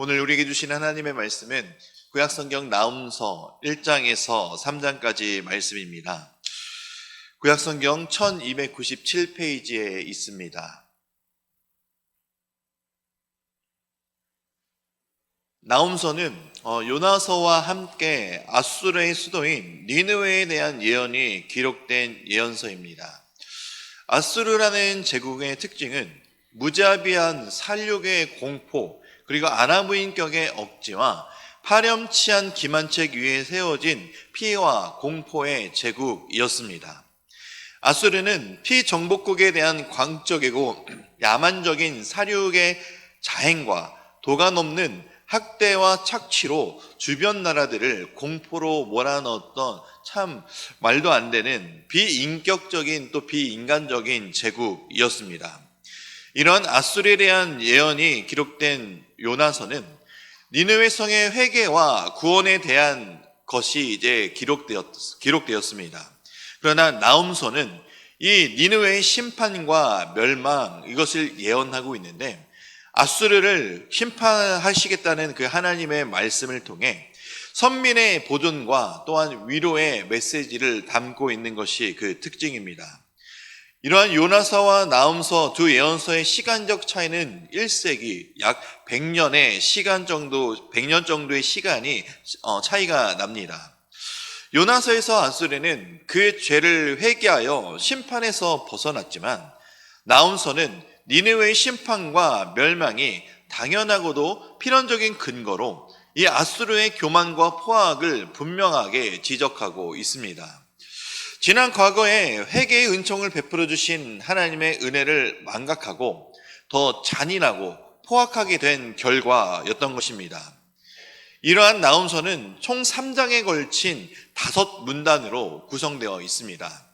오늘 우리에게 주신 하나님의 말씀은 구약성경 나훔서 1장에서 3장까지 말씀입니다. 구약성경 1297페이지에 있습니다. 나훔서는 요나서와 함께 아수르의 수도인 니느웨에 대한 예언이 기록된 예언서입니다. 아수르라는 제국의 특징은 무자비한 살육의 공포, 그리고 아나무인격의 억지와 파렴치한 기만책 위에 세워진 피해와 공포의 제국이었습니다. 아수르는 피정복국에 대한 광적이고 야만적인 사륙의 자행과 도가 넘는 학대와 착취로 주변 나라들을 공포로 몰아넣었던 참 말도 안 되는 비인격적인 또 비인간적인 제국이었습니다. 이런 아수르에 대한 예언이 기록된 요나서는 니느웨 성의 회개와 구원에 대한 것이 이제 기록되었습니다. 그러나 나훔서는 이 니느웨의 심판과 멸망 이것을 예언하고 있는데 아수르를 심판하시겠다는 그 하나님의 말씀을 통해 선민의 보존과 또한 위로의 메시지를 담고 있는 것이 그 특징입니다. 이러한 요나서와 나훔서 두 예언서의 시간적 차이는 1세기 약 100년 정도의 시간이 차이가 납니다. 요나서에서 아수르는 그 죄를 회개하여 심판에서 벗어났지만 나훔서는 니느웨의 심판과 멸망이 당연하고도 필연적인 근거로 이 아수르의 교만과 포악을 분명하게 지적하고 있습니다. 지난 과거에 회개의 은총을 베풀어 주신 하나님의 은혜를 망각하고 더 잔인하고 포악하게 된 결과였던 것입니다. 이러한 나훔서는 총 3장에 걸친 5문단으로 구성되어 있습니다.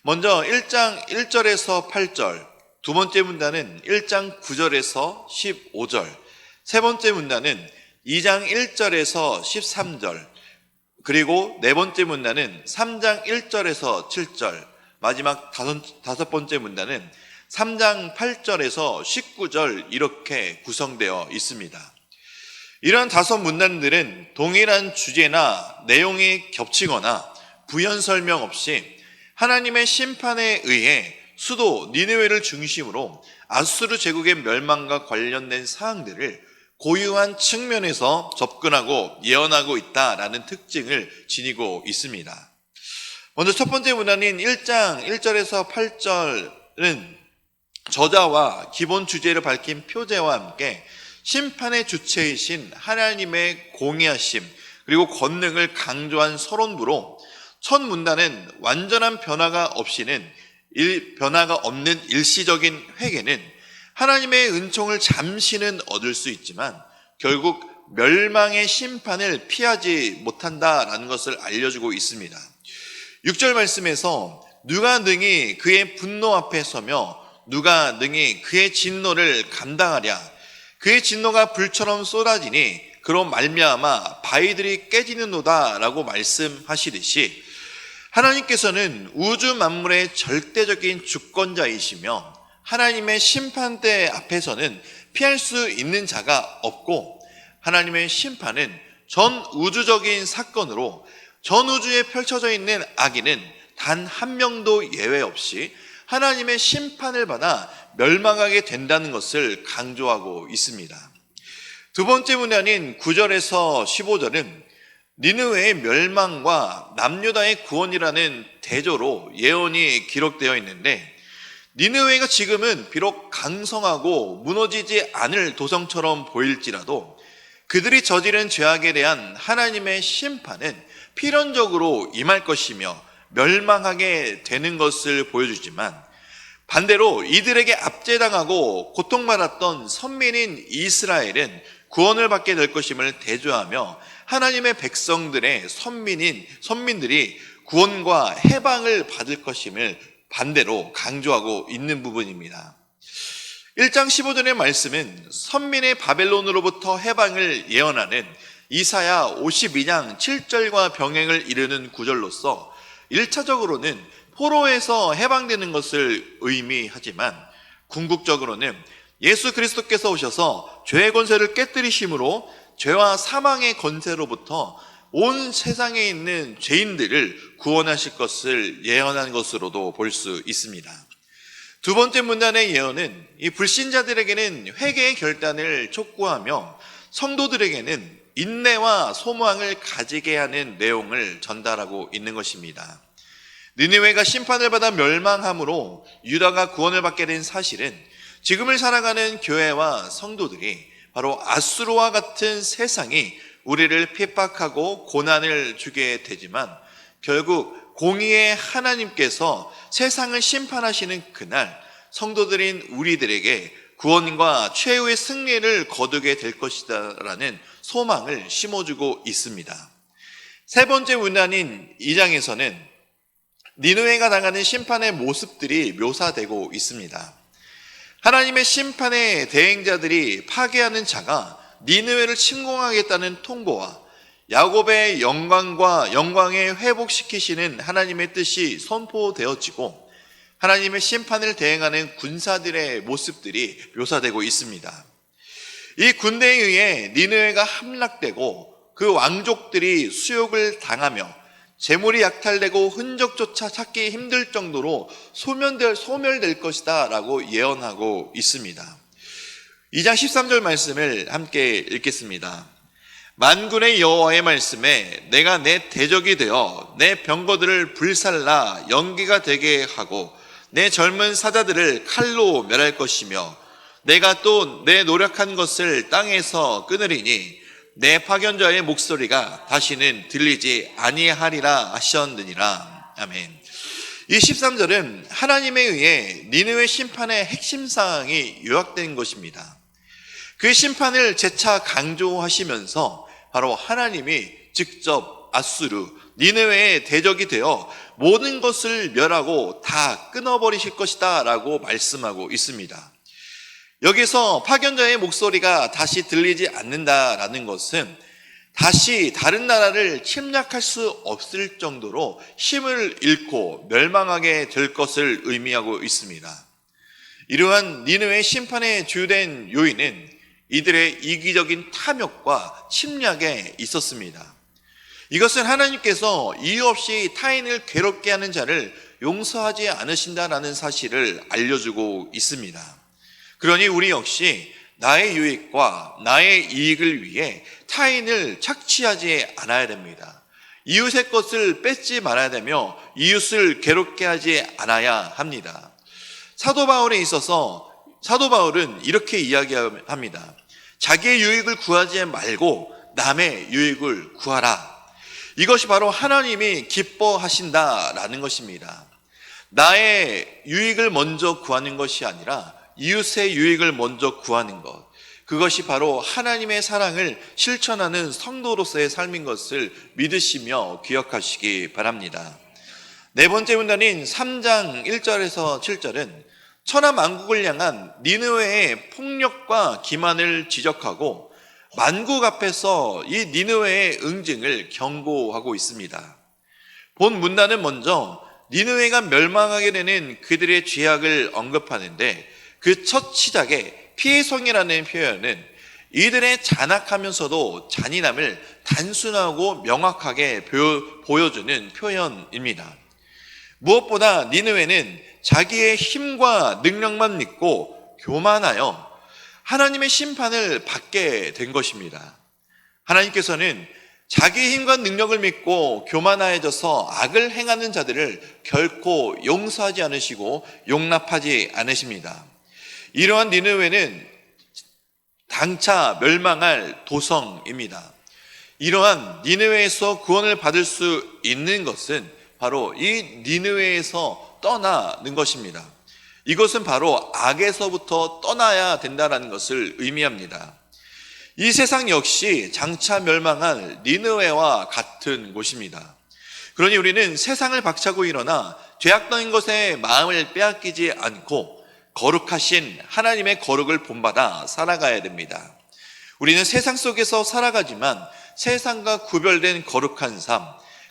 먼저 1장 1절에서 8절, 두 번째 문단은 1장 9절에서 15절, 세 번째 문단은 2장 1절에서 13절, 그리고 네 번째 문단은 3장 1절에서 7절, 마지막 다섯 번째 문단은 3장 8절에서 19절 이렇게 구성되어 있습니다. 이러한 5문단들은 동일한 주제나 내용이 겹치거나 부연 설명 없이 하나님의 심판에 의해 수도 니느웨를 중심으로 아수르 제국의 멸망과 관련된 사항들을 고유한 측면에서 접근하고 예언하고 있다라는 특징을 지니고 있습니다. 먼저 첫 번째 문단인 1장 1절에서 8절은 저자와 기본 주제를 밝힌 표제와 함께 심판의 주체이신 하나님의 공의하심 그리고 권능을 강조한 서론부로 첫 문단은 완전한 변화가 없는 일시적인 회개는 하나님의 은총을 잠시는 얻을 수 있지만 결국 멸망의 심판을 피하지 못한다라는 것을 알려주고 있습니다. 6절 말씀에서 누가 능히 그의 분노 앞에 서며 누가 능히 그의 진노를 감당하랴. 그의 진노가 불처럼 쏟아지니 그로 말미암아 바위들이 깨지는도다 라고 말씀하시듯이 하나님께서는 우주 만물의 절대적인 주권자이시며 하나님의 심판대 앞에서는 피할 수 있는 자가 없고 하나님의 심판은 전 우주적인 사건으로 전 우주에 펼쳐져 있는 악인은 단 한 명도 예외 없이 하나님의 심판을 받아 멸망하게 된다는 것을 강조하고 있습니다. 두 번째 문단인 9절에서 15절은 니느웨의 멸망과 남유다의 구원이라는 대조로 예언이 기록되어 있는데 니느웨가 지금은 비록 강성하고 무너지지 않을 도성처럼 보일지라도 그들이 저지른 죄악에 대한 하나님의 심판은 필연적으로 임할 것이며 멸망하게 되는 것을 보여주지만 반대로 이들에게 압제당하고 고통받았던 선민인 이스라엘은 구원을 받게 될 것임을 대조하며 하나님의 백성들의 선민들이 구원과 해방을 받을 것임을 반대로 강조하고 있는 부분입니다. 1장 15절의 말씀은 선민의 바벨론으로부터 해방을 예언하는 이사야 52장 7절과 병행을 이루는 구절로서 1차적으로는 포로에서 해방되는 것을 의미하지만 궁극적으로는 예수 그리스도께서 오셔서 죄의 권세를 깨뜨리심으로 죄와 사망의 권세로부터 온 세상에 있는 죄인들을 구원하실 것을 예언한 것으로도 볼 수 있습니다. 두 번째 문단의 예언은 이 불신자들에게는 회개의 결단을 촉구하며 성도들에게는 인내와 소망을 가지게 하는 내용을 전달하고 있는 것입니다. 니느웨가 심판을 받아 멸망함으로 유다가 구원을 받게 된 사실은 지금을 살아가는 교회와 성도들이 바로 아수르와 같은 세상이 우리를 핍박하고 고난을 주게 되지만 결국 공의의 하나님께서 세상을 심판하시는 그날 성도들인 우리들에게 구원과 최후의 승리를 거두게 될 것이다라는 소망을 심어주고 있습니다. 세 번째 문단인 2장에서는 니느웨가 당하는 심판의 모습들이 묘사되고 있습니다. 하나님의 심판의 대행자들이 파괴하는 자가 니느웨를 침공하겠다는 통보와 야곱의 영광에 회복시키시는 하나님의 뜻이 선포되어지고 하나님의 심판을 대행하는 군사들의 모습들이 묘사되고 있습니다. 이 군대에 의해 니느웨가 함락되고 그 왕족들이 수욕을 당하며 재물이 약탈되고 흔적조차 찾기 힘들 정도로 소멸될 것이다 라고 예언하고 있습니다. 2장 13절 말씀을 함께 읽겠습니다. 만군의 여호와의 말씀에 내가 내 대적이 되어 내 병거들을 불살라 연기가 되게 하고 내 젊은 사자들을 칼로 멸할 것이며 내가 또 내 노력한 것을 땅에서 끊으리니 내 파견자의 목소리가 다시는 들리지 아니하리라 하셨느니라. 아멘. 이 13절은 하나님에 의해 니느웨 심판의 핵심 사항이 요약된 것입니다. 그 심판을 재차 강조하시면서 바로 하나님이 직접 아수르, 니느웨의 대적이 되어 모든 것을 멸하고 다 끊어버리실 것이다 라고 말씀하고 있습니다. 여기서 파견자의 목소리가 다시 들리지 않는다라는 것은 다시 다른 나라를 침략할 수 없을 정도로 힘을 잃고 멸망하게 될 것을 의미하고 있습니다. 이러한 니느웨 심판의 주된 요인은 이들의 이기적인 탐욕과 침략에 있었습니다. 이것은 하나님께서 이유 없이 타인을 괴롭게 하는 자를 용서하지 않으신다라는 사실을 알려주고 있습니다. 그러니 우리 역시 나의 유익과 나의 이익을 위해 타인을 착취하지 않아야 됩니다. 이웃의 것을 뺏지 말아야 되며 이웃을 괴롭게 하지 않아야 합니다. 사도 바울에 있어서 사도 바울은 이렇게 이야기합니다. 자기의 유익을 구하지 말고 남의 유익을 구하라. 이것이 바로 하나님이 기뻐하신다라는 것입니다. 나의 유익을 먼저 구하는 것이 아니라 이웃의 유익을 먼저 구하는 것, 그것이 바로 하나님의 사랑을 실천하는 성도로서의 삶인 것을 믿으시며 기억하시기 바랍니다. 네 번째 문단인 3장 1절에서 7절은 천하만국을 향한 니느웨의 폭력과 기만을 지적하고 만국 앞에서 이 니느웨의 응징을 경고하고 있습니다. 본 문단은 먼저 니느웨가 멸망하게 되는 그들의 죄악을 언급하는데 그 첫 시작에 피해성이라는 표현은 이들의 잔악하면서도 잔인함을 단순하고 명확하게 보여주는 표현입니다. 무엇보다 니느웨는 자기의 힘과 능력만 믿고 교만하여 하나님의 심판을 받게 된 것입니다. 하나님께서는 자기의 힘과 능력을 믿고 교만하여져서 악을 행하는 자들을 결코 용서하지 않으시고 용납하지 않으십니다. 이러한 니느웨는 당차 멸망할 도성입니다. 이러한 니느웨에서 구원을 받을 수 있는 것은 바로 이 니느웨에서 떠나는 것입니다. 이것은 바로 악에서부터 떠나야 된다는 것을 의미합니다. 이 세상 역시 장차 멸망할 니느웨와 같은 곳입니다. 그러니 우리는 세상을 박차고 일어나 죄악된 것에 마음을 빼앗기지 않고 거룩하신 하나님의 거룩을 본받아 살아가야 됩니다. 우리는 세상 속에서 살아가지만 세상과 구별된 거룩한 삶,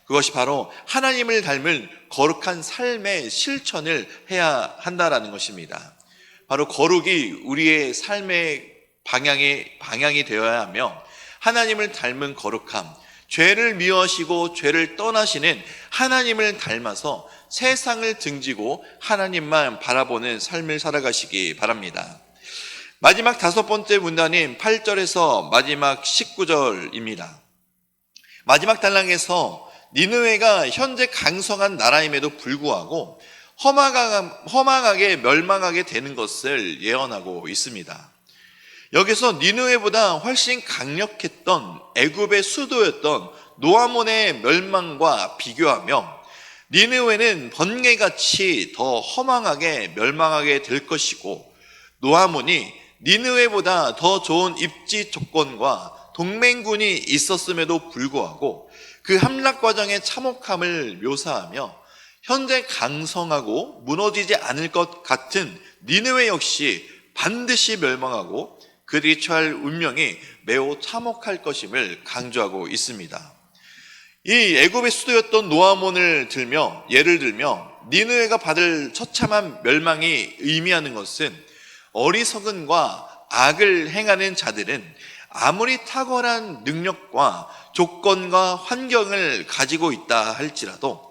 그것이 바로 하나님을 닮은 거룩한 삶의 실천을 해야 한다라는 것입니다. 바로 거룩이 우리의 삶의 방향이 되어야 하며, 하나님을 닮은 거룩함, 죄를 미워하시고 죄를 떠나시는 하나님을 닮아서 세상을 등지고 하나님만 바라보는 삶을 살아가시기 바랍니다. 마지막 5번째 문단인 8절에서 마지막 19절입니다. 마지막 단락에서 니느웨가 현재 강성한 나라임에도 불구하고 허망하게 멸망하게 되는 것을 예언하고 있습니다. 여기서 니느웨보다 훨씬 강력했던 애굽의 수도였던 노아몬의 멸망과 비교하며, 니느웨는 번개같이 더 허망하게 멸망하게 될 것이고, 노아몬이 니느웨보다 더 좋은 입지 조건과 동맹군이 있었음에도 불구하고 그 함락 과정의 참혹함을 묘사하며, 현재 강성하고 무너지지 않을 것 같은 니느웨 역시 반드시 멸망하고 그들이 처할 운명이 매우 참혹할 것임을 강조하고 있습니다. 이 애굽의 수도였던 노아몬을 예를 들며 니느웨가 받을 처참한 멸망이 의미하는 것은, 어리석음과 악을 행하는 자들은 아무리 탁월한 능력과 조건과 환경을 가지고 있다 할지라도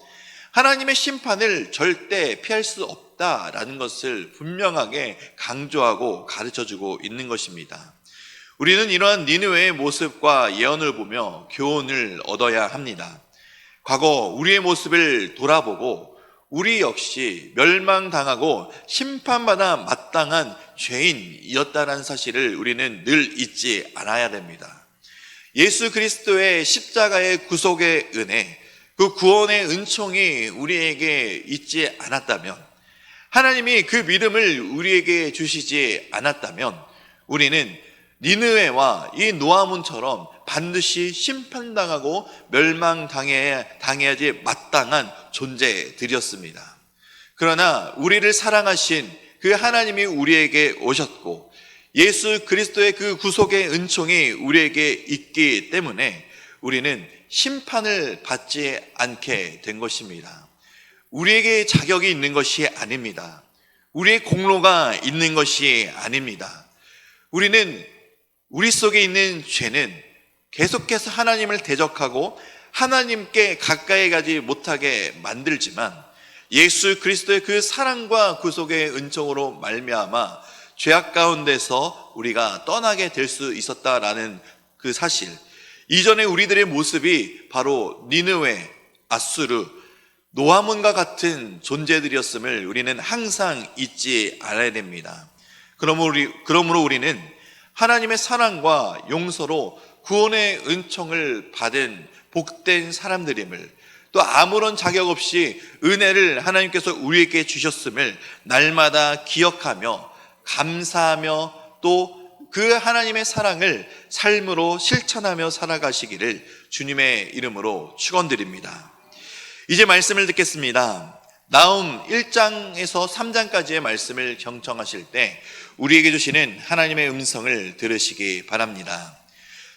하나님의 심판을 절대 피할 수 없다라는 것을 분명하게 강조하고 가르쳐주고 있는 것입니다. 우리는 이러한 니느웨의 모습과 예언을 보며 교훈을 얻어야 합니다. 과거 우리의 모습을 돌아보고 우리 역시 멸망당하고 심판받아 마땅한 죄인이었다는 사실을 우리는 늘 잊지 않아야 됩니다. 예수 그리스도의 십자가의 구속의 은혜, 그 구원의 은총이 우리에게 있지 않았다면, 하나님이 그 믿음을 우리에게 주시지 않았다면, 우리는 니느웨와 이 노아몬처럼 반드시 심판당하고 멸망당해야지 마땅한 존재들이었습니다. 그러나 우리를 사랑하신 그 하나님이 우리에게 오셨고, 예수 그리스도의 그 구속의 은총이 우리에게 있기 때문에 우리는 심판을 받지 않게 된 것입니다. 우리에게 자격이 있는 것이 아닙니다. 우리의 공로가 있는 것이 아닙니다. 우리 속에 있는 죄는 계속해서 하나님을 대적하고 하나님께 가까이 가지 못하게 만들지만, 예수 그리스도의 그 사랑과 구속의 은총으로 말미암아 죄악 가운데서 우리가 떠나게 될 수 있었다라는 그 사실, 이전에 우리들의 모습이 바로 니느웨, 아수르, 노아몬과 같은 존재들이었음을 우리는 항상 잊지 않아야 됩니다. 그러므로 우리는 하나님의 사랑과 용서로 구원의 은총을 받은 복된 사람들임을, 또 아무런 자격 없이 은혜를 하나님께서 우리에게 주셨음을 날마다 기억하며 감사하며 또 그 하나님의 사랑을 삶으로 실천하며 살아가시기를 주님의 이름으로 축원드립니다. 이제 말씀을 듣겠습니다. 나훔 1장에서 3장까지의 말씀을 경청하실 때 우리에게 주시는 하나님의 음성을 들으시기 바랍니다.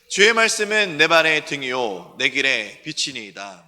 주의 말씀은 내 발의 등이요 내 길의 빛이니이다.